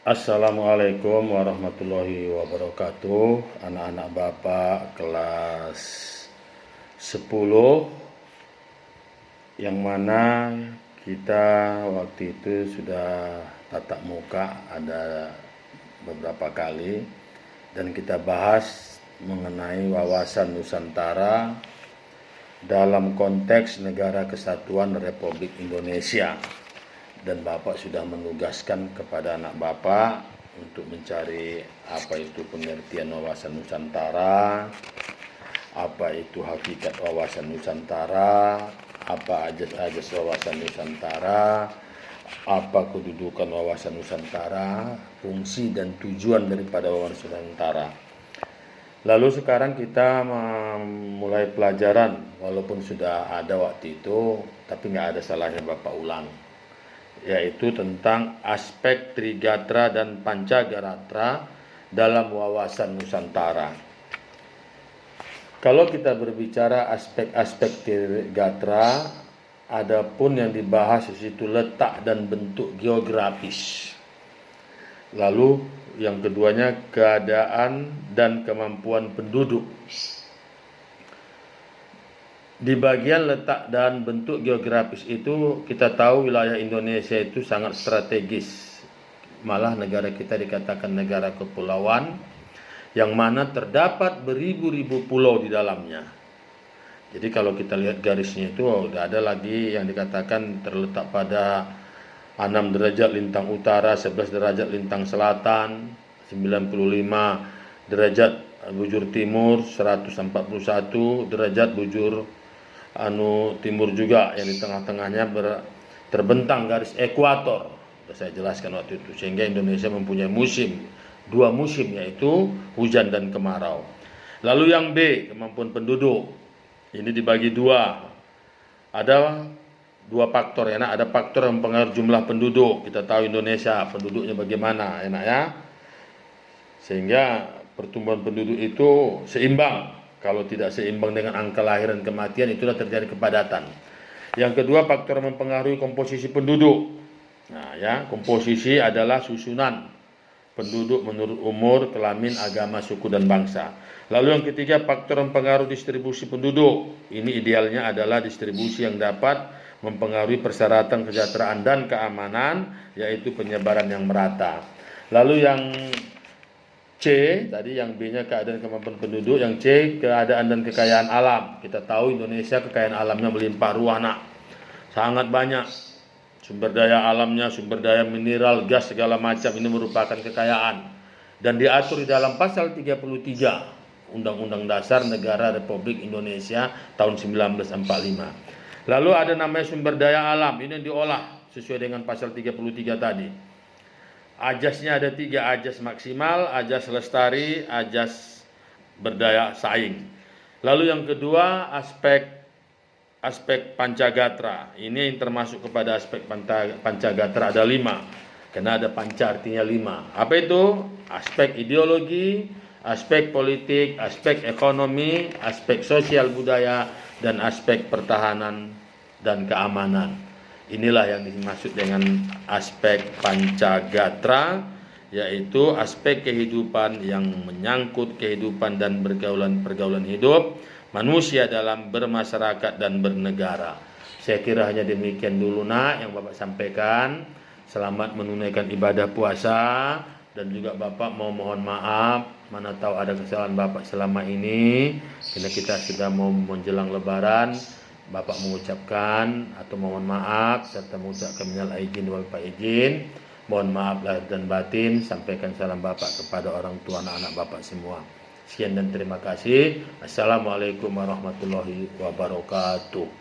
Assalamualaikum warahmatullahi wabarakatuh. Anak-anak Bapak kelas 10 yang mana kita waktu itu sudah tatap muka ada beberapa kali dan kita bahas mengenai wawasan Nusantara dalam konteks Negara Kesatuan Republik Indonesia. Dan Bapak sudah menugaskan kepada anak Bapak untuk mencari apa itu pengertian wawasan Nusantara, apa itu hakikat wawasan Nusantara, apa ajas-ajas wawasan Nusantara, apa kedudukan wawasan Nusantara, fungsi dan tujuan daripada wawasan Nusantara. Lalu sekarang kita mulai pelajaran, walaupun sudah ada waktu itu, tapi nggak ada salahnya Bapak ulang, yaitu tentang aspek Trigatra dan Pancagaratra dalam wawasan Nusantara. Kalau kita berbicara aspek-aspek Trigatra, ada pun yang dibahas di situ letak dan bentuk geografis. Lalu yang keduanya keadaan dan kemampuan penduduk. Di bagian letak dan bentuk geografis itu kita tahu wilayah Indonesia itu sangat strategis. Malah negara kita dikatakan negara kepulauan yang mana terdapat beribu-ribu pulau di dalamnya. Jadi kalau kita lihat garisnya itu udah ada lagi yang dikatakan terletak pada 6 derajat lintang utara, 11 derajat lintang selatan, 95 derajat bujur timur, 141 derajat bujur timur juga, yang di tengah-tengahnya terbentang garis ekuator. Sudah saya jelaskan waktu itu, sehingga Indonesia mempunyai dua musim, yaitu hujan dan kemarau. Lalu yang B, kemampuan penduduk. Ini dibagi dua. Ada dua faktor ya, ada faktor yang mempengaruhi jumlah penduduk. Kita tahu Indonesia penduduknya bagaimana, enak ya. Sehingga pertumbuhan penduduk itu seimbang. Kalau tidak seimbang dengan angka lahir dan kematian, itulah terjadi kepadatan. Yang kedua, faktor mempengaruhi komposisi penduduk. Nah ya, komposisi adalah susunan penduduk menurut umur, kelamin, agama, suku, dan bangsa. Lalu yang ketiga, faktor mempengaruhi distribusi penduduk. Ini idealnya adalah distribusi yang dapat mempengaruhi persyaratan kesejahteraan dan keamanan, yaitu penyebaran yang merata. Lalu yang C, tadi yang B-nya keadaan kemampuan penduduk, yang C keadaan dan kekayaan alam. Kita tahu Indonesia kekayaan alamnya melimpah ruah, sangat banyak. Sumber daya alamnya, sumber daya mineral, gas, segala macam ini merupakan kekayaan. Dan diatur di dalam pasal 33 Undang-Undang Dasar Negara Republik Indonesia tahun 1945. Lalu ada namanya sumber daya alam, ini yang diolah sesuai dengan pasal 33 tadi. Ajasnya ada 3, ajas maksimal, ajas lestari, ajas berdaya saing. Lalu yang kedua, aspek Pancagatra. Ini yang termasuk kepada aspek Pancagatra, ada 5. Karena ada panca artinya 5. Apa itu? Aspek ideologi, aspek politik, aspek ekonomi, aspek sosial budaya, dan aspek pertahanan dan keamanan. Inilah yang dimaksud dengan aspek Pancagatra, yaitu aspek kehidupan yang menyangkut kehidupan dan pergaulan hidup manusia dalam bermasyarakat dan bernegara. Saya kira hanya demikian dulu yang Bapak sampaikan. Selamat menunaikan ibadah puasa, dan juga Bapak mau mohon maaf mana tahu ada kesalahan Bapak selama ini, karena kita sudah mau menjelang Lebaran. Bapak mengucapkan atau mohon maaf serta mengucapkan minal aidin wal faizin. Mohon maaf lahir dan batin. Sampaikan salam Bapak kepada orang tua anak-anak Bapak semua. Sekian dan terima kasih. Assalamualaikum warahmatullahi wabarakatuh.